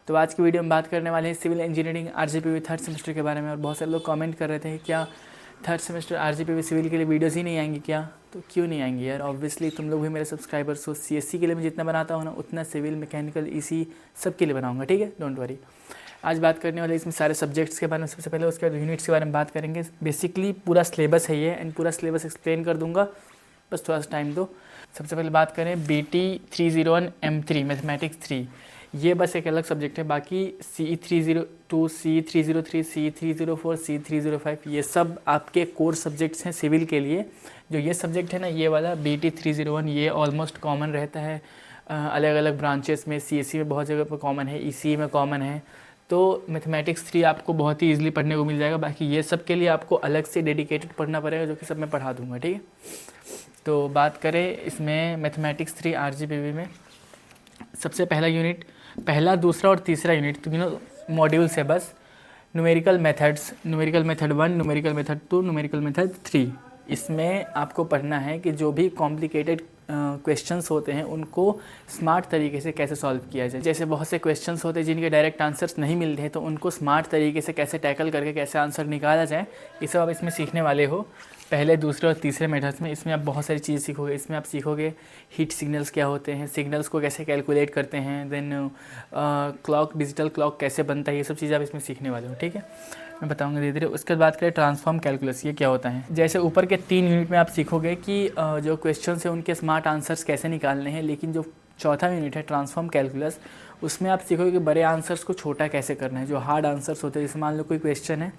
तो आज की वीडियो में बात करने वाले हैं civil engineering RGPV third semester के बारे में। और बहुत सारे लोग कमेंट कर रहे थे कि क्या थर्ड सेमेस्टर आरजीपीवी सिविल के लिए वीडियोज़ ही नहीं आएंगी क्या? तो क्यों नहीं आएंगी यार, ऑब्वियसली तुम लोग भी मेरे सब्सक्राइबर्स हो। सीएससी के लिए मैं जितना बनाता हूँ ना उतना सिविल, मैकेनिकल, ईसी सब के लिए बनाऊँगा, ठीक है, डोंट वरी। आज बात करने वाले इसमें सारे सब्जेक्ट्स के बारे में सबसे पहले, उसके बाद यूनिट्स के बारे में बात करेंगे। बेसिकली पूरा सिलेबस है ये, एंड पूरा सिलेबस एक्सप्लेन कर दूंगा, बस थोड़ा सा टाइम दो। सबसे पहले बात करें BT 301 M3 मैथमेटिक्स 3, ये बस एक अलग सब्जेक्ट है। बाकी CE 302, CE 303, CE 304, CE 305 ये सब आपके कोर सब्जेक्ट्स हैं सिविल के लिए। जो ये सब्जेक्ट है ना, ये वाला BT 301, ये ऑलमोस्ट कॉमन रहता है अलग अलग ब्रांचेस में। CSE में बहुत जगह पर कॉमन है, ECE में कॉमन है। तो मैथमेटिक्स 3 आपको बहुत ही ईजिली पढ़ने को मिल जाएगा। बाकी ये सब के लिए आपको अलग से डेडिकेटेड पढ़ना पड़ेगा, जो कि सब मैं पढ़ा दूंगा, ठीक है। तो बात करें इसमें मैथमेटिक्स 3 आरजीपीवी में, सबसे पहला यूनिट, पहला, दूसरा और तीसरा यूनिट तीनों मॉड्यूल्स है बस। Numerical methods, numerical method 1, numerical method 2, numerical method 3। इसमें आपको पढ़ना है कि जो भी कॉम्प्लिकेटेड क्वेश्चंस होते हैं उनको स्मार्ट तरीके से कैसे सॉल्व किया जाए। जैसे बहुत से क्वेश्चंस होते हैं जिनके डायरेक्ट आंसर्स नहीं मिलते हैं, तो उनको स्मार्ट तरीके से कैसे टैकल करके कैसे आंसर निकाला जाए, ये सब आप इसमें सीखने वाले हो। पहले, दूसरे और तीसरे मेथड्स में इसमें आप बहुत सारी चीज़ सीखोगे। इसमें आप सीखोगे हीट सिग्नल्स क्या होते हैं, सिग्नल्स को कैसे कैलकुलेट करते हैं, देन क्लॉक, डिजिटल क्लॉक कैसे बनता है, ये सब चीज़ें आप इसमें सीखने वाले हो, ठीक है, मैं बताऊंगा धीरे धीरे। उसके बाद बात करें ट्रांसफॉर्म कैलकुलस, ये क्या होता है। जैसे ऊपर के 3 यूनिट में आप सीखोगे कि जो क्वेश्चन है उनके स्मार्ट आंसर्स कैसे निकालने हैं, लेकिन जो चौथा यूनिट है ट्रांसफॉर्म कैलकुलस, उसमें आप सीखोगे कि बड़े आंसर्स को छोटा कैसे करना है। जो हार्ड आंसर्स होते हैं, जैसे मान लो कोई क्वेश्चन है,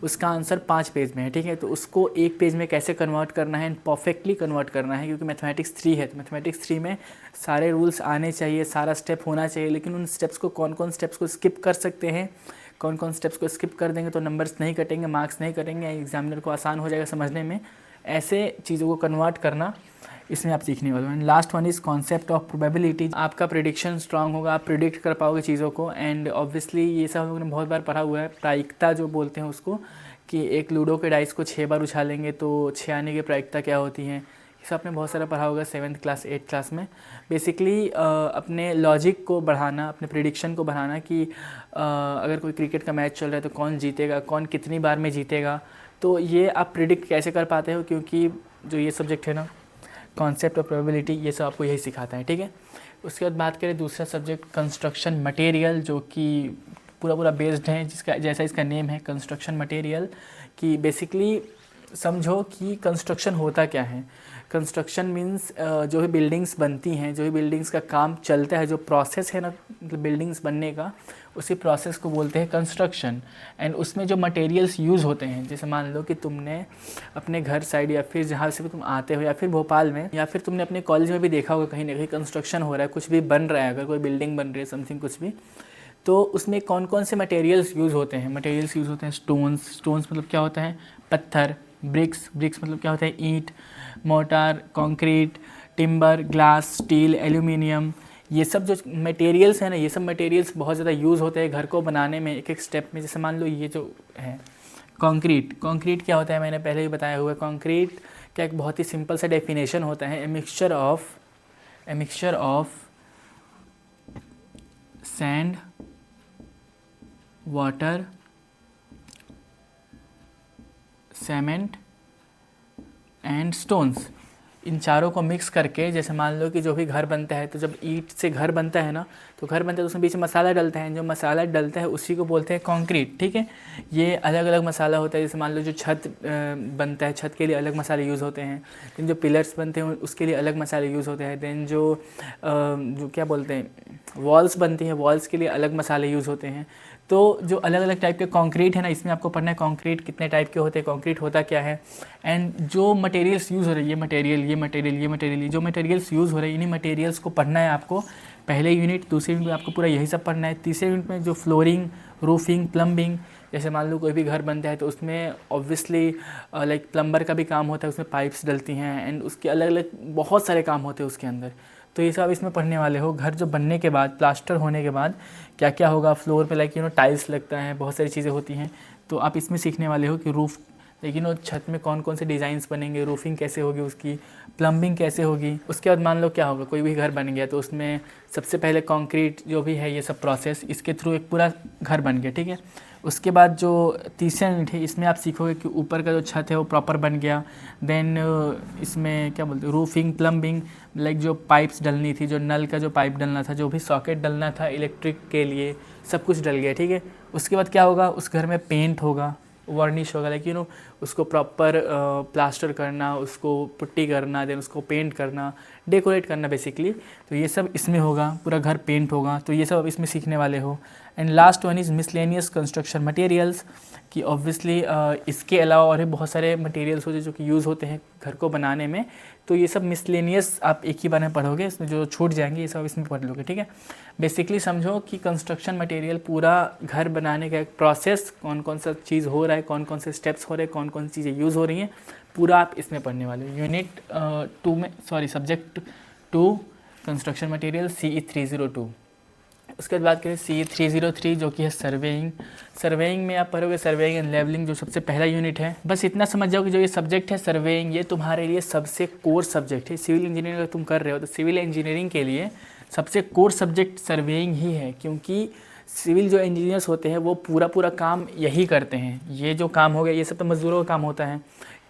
उसका आंसर 5 पेज में है, ठीक है, तो उसको 1 पेज में कैसे कन्वर्ट करना है, परफेक्टली कन्वर्ट करना है। क्योंकि मैथमेटिक्स 3 है, तो मैथमेटिक्स 3 में सारे रूल्स आने चाहिए, सारा स्टेप होना चाहिए, लेकिन उन स्टेप्स को, कौन कौन स्टेप्स को स्किप कर सकते हैं, कौन कौन स्टेप्स को स्किप कर देंगे तो नंबर्स नहीं कटेंगे, मार्क्स नहीं कटेंगे, एग्जामिनर को आसान हो जाएगा समझने में। ऐसे चीज़ों को कन्वर्ट करना इसमें आप सीखने वाले हो। Last one is concept of probability. आपका प्रिडिक्शन स्ट्रांग होगा, आप प्रिडिक्ट कर पाओगे चीज़ों को। एंड ऑब्वियसली ये सब हम लोगों ने बहुत बार पढ़ा हुआ है, प्रायिकता जो बोलते हैं उसको, कि एक लूडो के डाइस को 6 बार उछालेंगे तो 6 आने की प्रायिकता क्या होती है। ये सब आपने बहुत सारा पढ़ा होगा 7th क्लास 8th क्लास में। बेसिकली अपने लॉजिक को बढ़ाना, अपने प्रिडिक्शन को बढ़ाना कि अगर कोई क्रिकेट का मैच चल रहा है तो कौन जीतेगा, कौन कितनी बार में जीतेगा, तो ये आप प्रिडिक्ट कैसे कर पाते हो। क्योंकि जो ये सब्जेक्ट है ना, कॉन्सेप्ट ऑफ प्रोबेबिलिटी, ये सब आपको यही सिखाता है, ठीक है। उसके बाद बात करें दूसरा सब्जेक्ट कंस्ट्रक्शन मटेरियल, जो कि पूरा बेस्ड है, जिसका जैसा इसका नेम है कंस्ट्रक्शन मटेरियल, कि बेसिकली समझो कि कंस्ट्रक्शन होता क्या है। कंस्ट्रक्शन मीन्स जो भी बिल्डिंग्स बनती हैं, जो भी बिल्डिंग्स का काम चलता है, जो प्रोसेस है ना बिल्डिंग्स बनने का, उसी प्रोसेस को बोलते हैं कंस्ट्रक्शन। एंड उसमें जो मटेरियल्स यूज़ होते हैं, जैसे मान लो कि तुमने अपने घर साइड या फिर जहाँ से भी तुम आते हो, या फिर भोपाल में, या फिर तुमने अपने कॉलेज में भी देखा होगा कहीं ना कहीं कंस्ट्रक्शन हो रहा है, कुछ भी बन रहा है, अगर कोई बिल्डिंग बन रही है, समथिंग कुछ भी, तो उसमें कौन कौन से मटेरियल्स यूज़ होते हैं। मटेरियल्स यूज़ होते हैं स्टोन्स मतलब क्या होता है, पत्थर। ब्रिक्स मतलब क्या होता है, ईंट। Motor, concrete, timber, glass, steel, aluminium, ये सब जो मटेरियल्स हैं ना, ये सब मटेरियल्स बहुत ज़्यादा यूज़ होते हैं घर को बनाने में, एक एक स्टेप में। जैसे मान लो ये जो है कंक्रीट क्या होता है, मैंने पहले ही बताया हुआ है। कंक्रीट का एक बहुत ही सिंपल सा डेफिनेशन होता है, a mixture of sand, water, cement and stones, इन चारों को मिक्स करके, जैसे मान लो कि जो भी घर बनता है, तो जब ईंट से घर बनता है ना, तो घर बनता है तो उसमें बीच में मसाला डलता है, जो मसाला डलता है उसी को बोलते हैं कंक्रीट, ठीक है। ये अलग अलग मसाला होता है, जैसे मान लो जो छत बनता है, छत के लिए अलग मसाले यूज़ होते हैं। देन जो पिलर्स बनते हैं उसके लिए अलग मसाले यूज़ होते हैं। देन जो क्या बोलते हैं, वॉल्स बनती हैं, वॉल्स के लिए अलग मसाले यूज़ होते हैं। तो जो अलग अलग टाइप के कंक्रीट है ना, इसमें आपको पढ़ना है कंक्रीट कितने टाइप के होते हैं, कंक्रीट होता क्या है, एंड जो मटेरियल्स यूज़ हो रही है, ये मटेरियल, जो मटेरियल्स यूज़ हो रहे हैं, इन्हीं मटेरियल्स को पढ़ना है आपको। पहले यूनिट, दूसरे यूनिट में आपको पूरा यही सब पढ़ना है। तीसरे यूनिट में जो फ्लोरिंग, रूफिंग, प्लम्बिंग, जैसे मान लो कोई भी घर बनता है तो उसमें ऑब्वियसली लाइक प्लम्बर का भी काम होता है, उसमें पाइप्स डलती हैं, एंड उसके अलग अलग बहुत सारे काम होते हैं उसके अंदर। तो ये सब इसमें पढ़ने वाले हो। घर जो बनने के बाद, प्लास्टर होने के बाद क्या क्या होगा, फ्लोर पे लाइक टाइल्स लगता है, बहुत सारी चीज़ें होती हैं, तो आप इसमें सीखने वाले हो कि रूफ़ लेकिन वो छत में कौन कौन से डिज़ाइंस बनेंगे, रूफिंग कैसे होगी उसकी, प्लम्बिंग कैसे होगी। उसके बाद मान लो क्या होगा, कोई भी घर बन गया तो उसमें सबसे पहले कंक्रीट जो भी है ये सब प्रोसेस, इसके थ्रू एक पूरा घर बन गया, ठीक है। उसके बाद जो तीसरा यूनिट है इसमें आप सीखोगे कि ऊपर का जो छत है वो प्रॉपर बन गया। देन इसमें क्या बोलते हैं, रूफिंग, प्लम्बिंग, लाइक जो पाइप्स डलनी थी, जो नल का जो पाइप डलना था, जो भी सॉकेट डलना था इलेक्ट्रिक के लिए, सब कुछ डल गया, ठीक है। उसके बाद क्या होगा, उस घर में पेंट होगा, वार्निश होगा, लाइक उसको प्रॉपर प्लास्टर करना, उसको पुट्टी करना, देन उसको पेंट करना, डेकोरेट करना बेसिकली। तो ये सब इसमें होगा, पूरा घर पेंट होगा, तो ये सब अब इसमें सीखने वाले हो। And last one is miscellaneous construction materials, कि ऑब्वियसली इसके अलावा और भी बहुत सारे मटेरियल्स होते हैं जो कि यूज़ होते हैं घर को बनाने में। तो ये सब मिसलेनियस आप एक ही बार में पढ़ोगे, इसमें जो छूट जाएंगे ये सब इसमें पढ़ लोगे, ठीक है। बेसिकली समझो कि कंस्ट्रक्शन मटेरियल पूरा घर बनाने का एक प्रोसेस, कौन कौन सा चीज़ हो रहा है, कौन कौन से स्टेप्स हो रहे हैं, कौन कौन सी चीज़ें यूज़ हो रही हैं, पूरा आप इसमें पढ़ने वाले हो। यूनिट 2 में, sorry subject 2 construction material CE 302। उसके बाद बात करें CE 303 जो कि है सर्वेइंग। सर्वेइंग में आप पढ़ोगे सर्वेइंग एंड लेवलिंग, जो सबसे पहला यूनिट है। बस इतना समझ जाओ कि जो ये सब्जेक्ट है सर्वेइंग, ये तुम्हारे लिए सबसे कोर सब्जेक्ट है। सिविल इंजीनियरिंग अगर तुम कर रहे हो तो सिविल इंजीनियरिंग के लिए सबसे कोर सब्जेक्ट सर्वेइंग ही है, क्योंकि सिविल जो इंजीनियर्स होते हैं वो पूरा काम यही करते हैं। ये जो काम हो गया ये सब तो मज़दूरों का काम होता है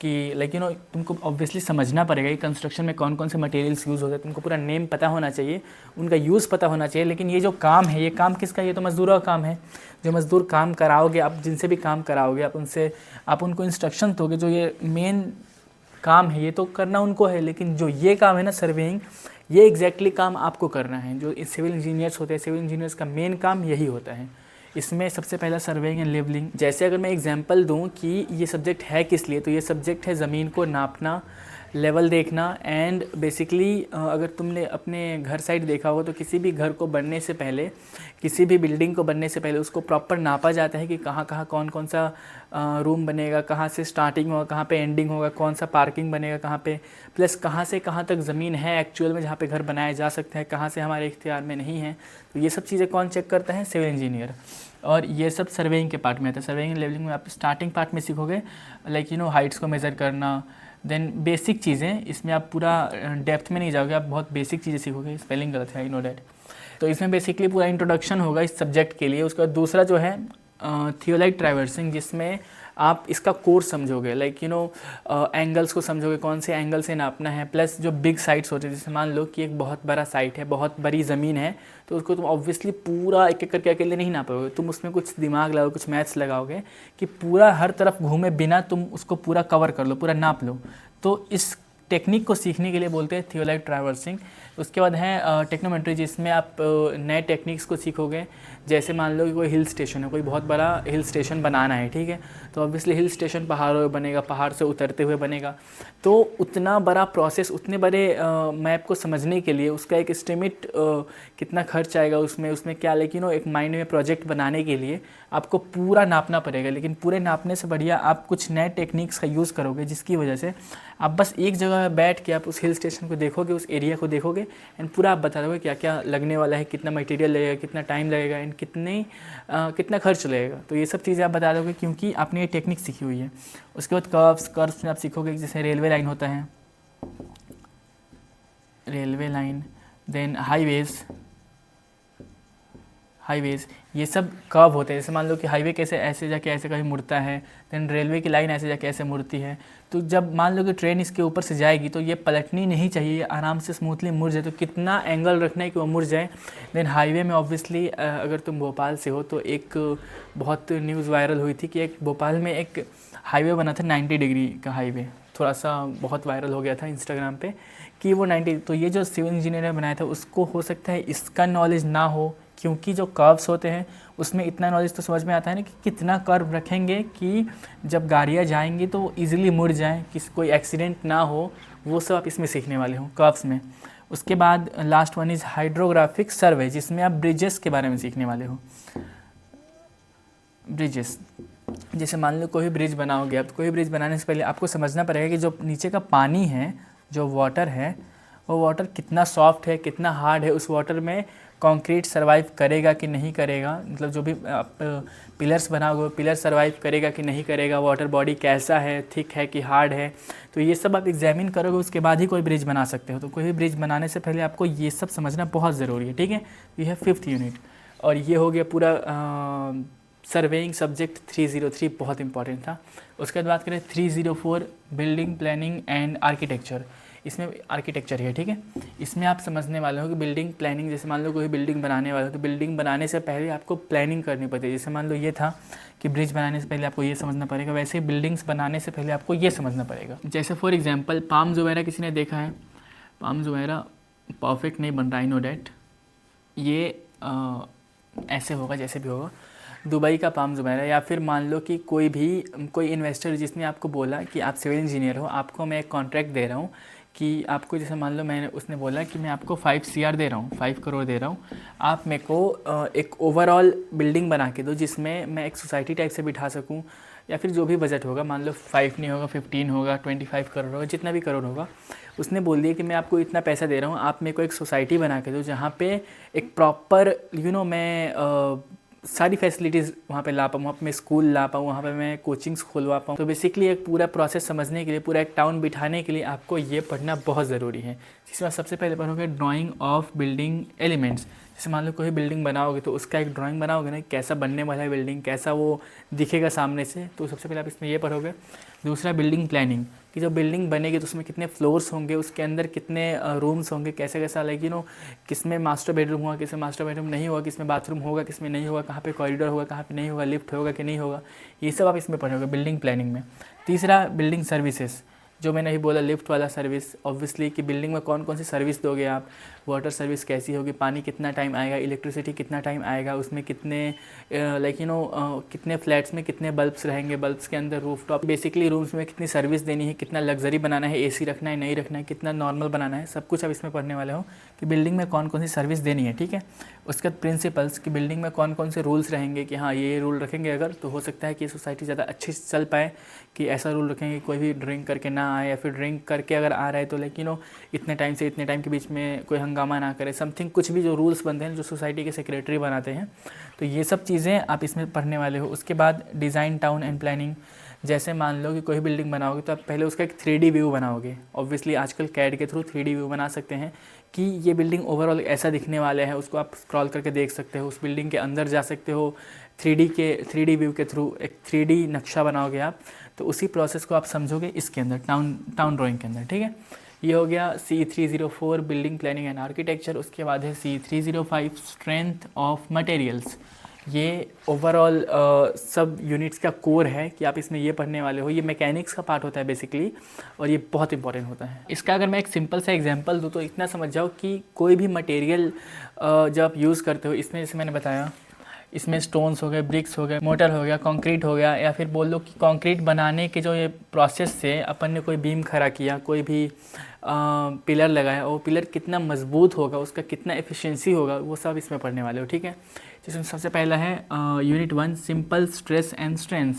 कि लेकिन तुमको ऑब्वियसली समझना पड़ेगा कि कंस्ट्रक्शन में कौन कौन से मटेरियल्स यूज़ होते हैं, तुमको पूरा नेम पता होना चाहिए, उनका यूज़ पता होना चाहिए। लेकिन ये जो काम है, ये काम किसका, ये तो मज़दूरों का काम है। जो मज़दूर काम कराओगे आप, जिनसे भी काम कराओगे आप उनको इंस्ट्रक्शन दोगे, जो ये मेन काम है ये तो करना उनको है, लेकिन जो ये काम है ना सर्वेइंग, ये एग्जैक्टली काम आपको करना है। जो सिविल इंजीनियर्स होते हैं, सिविल इंजीनियर्स का मेन काम यही होता है। इसमें सबसे पहला सर्वेइंग एंड लेवलिंग। जैसे अगर मैं एग्जांपल दूं कि ये सब्जेक्ट है किस लिए, तो ये सब्जेक्ट है ज़मीन को नापना, लेवल देखना। एंड बेसिकली अगर तुमने अपने घर साइड देखा होगा तो किसी भी घर को बनने से पहले, किसी भी बिल्डिंग को बनने से पहले उसको प्रॉपर नापा जाता है कि कहाँ कहाँ कौन कौन सा रूम बनेगा, कहाँ से स्टार्टिंग होगा, कहाँ पे एंडिंग होगा, कौन सा पार्किंग बनेगा कहाँ पे, प्लस कहाँ से कहाँ तक ज़मीन है एक्चुअल में जहाँ पे घर बनाया जा सकता है, कहाँ से हमारे इख्तियार में नहीं है। तो ये सब चीज़ें कौन चेक करता है, सिविल इंजीनियर। और ये सब सर्वेइंग के पार्ट में आता है। सर्वेइंग एंड लेवलिंग में आप स्टार्टिंग पार्ट में सीखोगे, लाइक हाइट्स को मेज़र करना, देन बेसिक चीज़ें। इसमें आप पूरा डेप्थ में नहीं जाओगे, आप बहुत बेसिक चीज़ें सीखोगे। स्पेलिंग गलत है, आई नो डैट। तो इसमें बेसिकली पूरा इंट्रोडक्शन होगा इस सब्जेक्ट के लिए। उसके बाद दूसरा जो है थियोलाइट ट्रैवर्सिंग, जिसमें आप इसका कोर्स समझोगे, लाइक एंगल्स को समझोगे, कौन से एंगल से नापना है, प्लस जो बिग साइट्स होते हैं, जैसे मान लो कि एक बहुत बड़ा साइट है, बहुत बड़ी ज़मीन है, तो उसको तुम ऑब्वियसली पूरा एक एक करके अकेले नहीं नापोगे, तुम उसमें कुछ दिमाग लगाओगे, कुछ मैथ्स लगाओगे कि पूरा हर तरफ घूमे बिना तुम उसको पूरा कवर कर लो, पूरा नाप लो। तो इस टेक्निक को सीखने के लिए बोलते हैं थियोलाइट ट्रैवर्सिंग। उसके बाद है टेक्नोमेट्री, जिसमें आप नए टेक्निक्स को सीखोगे। जैसे मान लो कि कोई हिल स्टेशन है, कोई बहुत बड़ा हिल स्टेशन बनाना है, ठीक है, तो ऑब्वियसली हिल स्टेशन पहाड़ों में बनेगा, पहाड़ से उतरते हुए बनेगा। तो उतना बड़ा प्रोसेस, उतने बड़े मैप को समझने के लिए उसका एक एस्टिमेट कितना खर्च आएगा, उसमें क्या, लेकिन एक माइंड में प्रोजेक्ट बनाने के लिए आपको पूरा नापना पड़ेगा। लेकिन पूरे नापने से बढ़िया आप कुछ नए टेक्निक्स का यूज़ करोगे, जिसकी वजह से आप बस एक जगह बैठ के आप उस हिल स्टेशन को देखोगे, उस एरिया को देखोगे, एंड पूरा आप बता दोगे क्या क्या लगने वाला है, कितना मटेरियल लगेगा, कितना टाइम लगेगा, एंड कितना खर्च लगेगा। तो ये सब चीज़ें आप बता दोगे क्योंकि आपने ये टेक्निक सीखी हुई है। उसके बाद कर्व्स में आप सीखोगे, जैसे रेलवे लाइन होता है, रेलवे लाइन, देन हाईवेज़, ये सब कर्व होते हैं। जैसे मान लो कि हाईवे कैसे ऐसे जाके ऐसे कहीं मुड़ता है, देन रेलवे की लाइन ऐसे जाके ऐसे मुड़ती है। तो जब मान लो कि ट्रेन इसके ऊपर से जाएगी तो ये पलटनी नहीं चाहिए, ये आराम से स्मूथली मुड़ जाए। तो कितना एंगल रखना है कि वो मुड़ जाए। देन हाईवे में ऑब्वियसली अगर तुम भोपाल से हो तो एक बहुत न्यूज़ वायरल हुई थी कि एक भोपाल में एक हाईवे बना था 90 डिग्री का हाईवे, थोड़ा सा बहुत वायरल हो गया था इंस्टाग्राम पे कि वो 90। तो ये जो सिविल इंजीनियर ने बनाया था उसको हो सकता है इसका नॉलेज ना हो, क्योंकि जो कर्व्स होते हैं उसमें इतना नॉलेज तो समझ में आता है ना कि कितना कर्व रखेंगे कि जब गाड़ियाँ जाएंगी तो इजीली मुड़ जाएं, कि कोई एक्सीडेंट ना हो। वो सब आप इसमें सीखने वाले हो कर्व्स में। उसके बाद लास्ट वन इज़ हाइड्रोग्राफिक सर्वे, जिसमें आप ब्रिजेस के बारे में सीखने वाले हो। ब्रिजेस, जैसे मान लो कोई ब्रिज बनाओगे आप, तो कोई ब्रिज बनाने से पहले आपको समझना पड़ेगा कि जो नीचे का पानी है, जो वाटर है, वो वाटर कितना सॉफ्ट है, कितना हार्ड है, उस वाटर में कंक्रीट सर्वाइव करेगा कि नहीं करेगा, मतलब जो भी आप पिलर्स बनाओगे पिलर सर्वाइव करेगा कि नहीं करेगा, वाटर बॉडी कैसा है, थिक है कि हार्ड है, तो ये सब आप एग्जामिन करोगे, उसके बाद ही कोई ब्रिज बना सकते हो। तो कोई भी ब्रिज बनाने से पहले आपको ये सब समझना बहुत ज़रूरी है, ठीक है। ये है 5th यूनिट और ये हो गया पूरा सर्वेइंग सब्जेक्ट 303 बहुत इंपॉर्टेंट था। उसके बाद बात करें 304 बिल्डिंग प्लानिंग एंड आर्किटेक्चर। इसमें आर्किटेक्चर है, ठीक है। इसमें आप समझने वाले हो कि बिल्डिंग प्लानिंग, जैसे मान लो कोई बिल्डिंग बनाने वाले हो तो बिल्डिंग बनाने से पहले आपको प्लानिंग करनी पड़ती है। जैसे मान लो ये था कि ब्रिज बनाने से पहले आपको ये समझना पड़ेगा, वैसे ही बिल्डिंग्स बनाने से पहले आपको ये समझना पड़ेगा। जैसे फॉर एग्जाम्पल पाम जुमेरा किसी ने देखा है, पाम जुमेरा परफेक्ट नहीं बन रहा, आई नो डैट, ये ऐसे होगा जैसे भी होगा, दुबई का पाम जुमेरा। या फिर मान लो कि कोई इन्वेस्टर जिसने आपको बोला कि आप सिविल इंजीनियर हो, आपको मैं एक कॉन्ट्रैक्ट दे रहा हूँ कि आपको, जैसे मान लो उसने बोला कि मैं आपको 5 CR दे रहा हूँ, 5 करोड़ दे रहा हूँ, आप मेरे को एक ओवरऑल बिल्डिंग बना के दो जिसमें मैं एक सोसाइटी टाइप से बिठा सकूँ, या फिर जो भी बजट होगा, मान लो 5 नहीं होगा 15 होगा 25 करोड़ होगा, जितना भी करोड़ होगा। उसने बोल दिया कि मैं आपको इतना पैसा दे रहा हूँ, आप मेरे को एक सोसाइटी बना के दो जहाँ पे एक प्रॉपर मैं सारी फैसिलिटीज़ वहाँ पे ला पाऊँ, वहाँ पे मैं स्कूल ला पाऊँ, वहाँ पे मैं कोचिंग्स खुलवा पाऊँ। तो बेसिकली एक पूरा प्रोसेस समझने के लिए, पूरा एक टाउन बिठाने के लिए आपको ये पढ़ना बहुत ज़रूरी है, जिसमें सबसे पहले पढ़ोगे ड्राइंग ऑफ बिल्डिंग एलिमेंट्स। जैसे मान लो कोई बिल्डिंग बनाओगे तो उसका एक ड्राइंग बनाओगे ना, कैसा बनने वाला है बिल्डिंग, कैसा वो दिखेगा सामने से, तो सबसे पहले आप इसमें ये पढ़ोगे। दूसरा बिल्डिंग प्लानिंग, कि जब बिल्डिंग बनेगी तो उसमें कितने फ्लोर्स होंगे, उसके अंदर कितने रूम्स होंगे, कैसे कैसा लाइक किस में मास्टर बेडरूम होगा, किस में मास्टर बेडरूम नहीं होगा, किस में बाथरूम होगा, किस में नहीं होगा, कहाँ पे कॉरिडोर होगा, कहाँ पे नहीं होगा, लिफ्ट होगा कि नहीं होगा, ये सब आप इसमें पढ़ोगे बिल्डिंग प्लानिंग में। तीसरा बिल्डिंग सर्विसेज, जो मैंने अभी बोला लिफ्ट वाला सर्विस, ऑब्वियसली कि बिल्डिंग में कौन कौन सी सर्विस दोगे आप, वाटर सर्विस कैसी होगी, पानी कितना टाइम आएगा, इलेक्ट्रिसिटी कितना टाइम आएगा, उसमें कितने कितने फ्लैट्स में कितने बल्ब्स रहेंगे, बल्ब्स के अंदर रूफटॉप, बेसिकली रूम्स में कितनी सर्विस देनी है, कितना लग्जरी बनाना है, AC रखना है नहीं रखना है, कितना नॉर्मल बनाना है, सब कुछ आप इसमें पढ़ने वाले हो कि बिल्डिंग में कौन कौन सी सर्विस देनी है, ठीक है। उसके बाद प्रिंसिपल्स, कि बिल्डिंग में कौन कौन से रूल्स रहेंगे, कि हाँ ये रूल रखेंगे अगर तो हो सकता है कि सोसाइटी ज़्यादा अच्छे से चल पाए, कि ऐसा रूल रखेंगे कोई भी ड्रिंक करके ना आए, या फिर ड्रिंक करके अगर आ रहा है तो लेकिन इतने टाइम से इतने टाइम के बीच में कोई हंगामा ना करे, समथिंग कुछ भी जो रूल्स बनते हैं जो सोसाइटी के सेक्रेटरी बनाते हैं, तो ये सब चीज़ें आप इसमें पढ़ने वाले हो। उसके बाद डिज़ाइन टाउन एंड प्लानिंग, जैसे मान लो कि कोई बिल्डिंग बनाओगे तो आप पहले उसका एक 3D व्यू बनाओगे। ऑब्वियसली आजकल CAD के थ्रू 3D व्यू बना सकते हैं कि ये बिल्डिंग ओवरऑल ऐसा दिखने वाले हैं, उसको आप स्क्रॉल करके देख सकते हो, उस बिल्डिंग के अंदर जा सकते हो, 3D व्यू के थ्रू एक 3D नक्शा बनाओगे आप, तो उसी प्रोसेस को आप समझोगे इसके अंदर टाउन ड्राइंग के अंदर, ठीक है। ये हो गया C304 building planning and architecture. उसके बाद है C305 स्ट्रेंथ ऑफ मटेरियल्स। ये ओवरऑल सब यूनिट्स का कोर है कि आप इसमें ये पढ़ने वाले हो। ये मैकेनिक्स का पार्ट होता है बेसिकली, और ये बहुत इंपॉर्टेंट होता है। इसका अगर मैं एक सिंपल सा एग्जांपल दूँ तो इतना समझ जाओ कि कोई भी मटेरियल जब आप यूज़ करते हो, इसमें जैसे मैंने बताया, इसमें स्टोन्स हो गए, ब्रिक्स हो गए, मोटर हो गया, कंक्रीट हो गया, या फिर बोल लो कि कंक्रीट बनाने के जो ये प्रोसेस से अपन ने कोई बीम खड़ा किया, कोई भी पिलर लगाया, वो पिलर कितना मजबूत होगा, उसका कितना एफिशिएंसी होगा, वो सब इसमें पढ़ने वाले हो, ठीक है। जिसमें सबसे पहला है unit 1 simple stress and strength.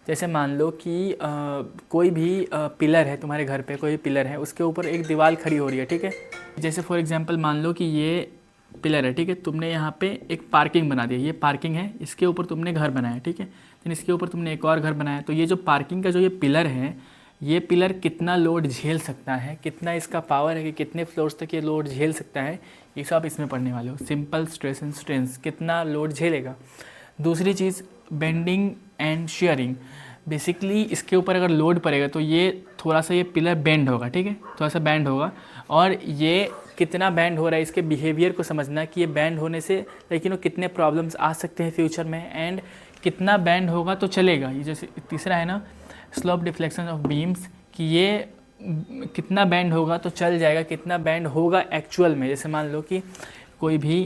जैसे मान लो कि कोई भी पिलर है, तुम्हारे घर पे कोई पिलर है, उसके ऊपर एक दीवार खड़ी हो रही है, ठीक है। जैसे फॉर एग्जांपल मान लो कि ये पिलर है, ठीक है, तुमने यहाँ पे एक पार्किंग बना दिया, ये पार्किंग है, इसके ऊपर तुमने घर बनाया, ठीक है, फिर इसके ऊपर तुमने एक और घर बनाया, तो ये जो पार्किंग का जो ये पिलर है, ये पिलर कितना लोड झेल सकता है, कितना इसका पावर है कि कितने फ्लोर्स तक ये लोड झेल सकता है, ये सब इसमें पढ़ने वाले हो। सिंपल स्ट्रेस एंड स्ट्रेंथ, कितना लोड झेलेगा। दूसरी चीज़ बेंडिंग एंड शेयरिंग। बेसिकली इसके ऊपर अगर लोड पड़ेगा तो ये थोड़ा सा ये पिलर बेंड होगा, ठीक है, थोड़ा सा बेंड होगा, और ये कितना बैंड हो रहा है, इसके बिहेवियर को समझना कि ये बैंड होने से लेकिन कितने प्रॉब्लम्स आ सकते हैं फ्यूचर में, एंड कितना बैंड होगा तो चलेगा। ये जैसे तीसरा है ना स्लोप डिफ्लेक्शन ऑफ बीम्स, कि ये कितना बैंड होगा तो चल जाएगा, कितना बैंड होगा एक्चुअल में। जैसे मान लो कि कोई भी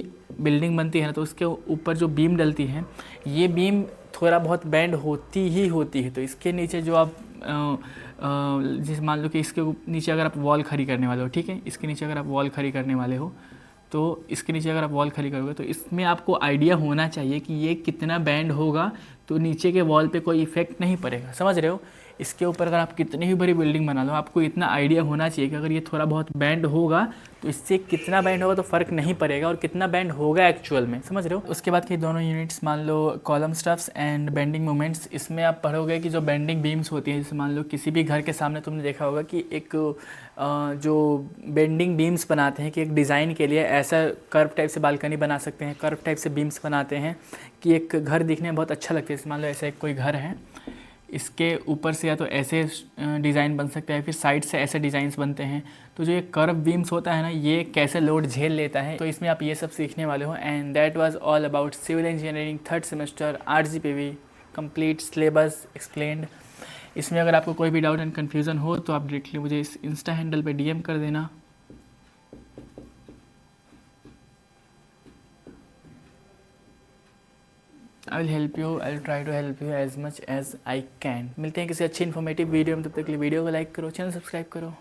बिल्डिंग बनती है ना, तो उसके ऊपर जो बीम डलती है, ये बीम थोड़ा बहुत बैंड होती ही होती है, तो इसके नीचे जो आप जैसे मान लो कि इसके नीचे अगर आप वॉल खड़ी करने वाले हो, ठीक है, इसके नीचे अगर आप वॉल खड़ी करने वाले हो, तो इसके नीचे अगर आप वॉल खड़ी करोगे तो इसमें आपको आइडिया होना चाहिए कि ये कितना बैंड होगा, तो नीचे के वॉल पे कोई इफेक्ट नहीं पड़ेगा, समझ रहे हो। इसके ऊपर अगर आप कितनी ही बड़ी बिल्डिंग बना लो, आपको इतना आइडिया होना चाहिए कि अगर ये थोड़ा बहुत बैंड होगा तो इससे कितना बैंड होगा तो फ़र्क नहीं पड़ेगा और कितना बैंड होगा एक्चुअल में, समझ रहे हो। उसके बाद के दोनों यूनिट्स मान लो column stuffs and bending moments, इसमें आप पढ़ोगे कि जो बेंडिंग बीम्स होती हैं, जैसे मान लो किसी भी घर के सामने तुमने देखा होगा कि एक जो बेंडिंग बीम्स बनाते हैं कि एक डिज़ाइन के लिए ऐसा कर्व टाइप से बालकनी बना सकते हैं, कर्व टाइप से बीम्स बनाते हैं कि एक घर दिखने में बहुत अच्छा लगता है। मान लो ऐसा एक कोई घर है, इसके ऊपर से या तो ऐसे डिज़ाइन बन सकता है, फिर साइड से ऐसे डिज़ाइंस बनते हैं। तो जो ये कर्व बीम्स होता है ना, ये कैसे लोड झेल लेता है, तो इसमें आप ये सब सीखने वाले हो। And that was all about civil engineering 3rd semester RGPV complete syllabus explained. इसमें अगर आपको कोई भी डाउट एंड कन्फ्यूज़न हो तो आप डायरेक्टली मुझे इस इंस्टा हैंडल पे DM कर देना। I will help you, I will try to help you as much as I can. मिलते हैं किसी अच्छी इन्फॉर्मेटिव वीडियो में, तब तक के लिए वीडियो को लाइक करो, चैनल सब्सक्राइब करो।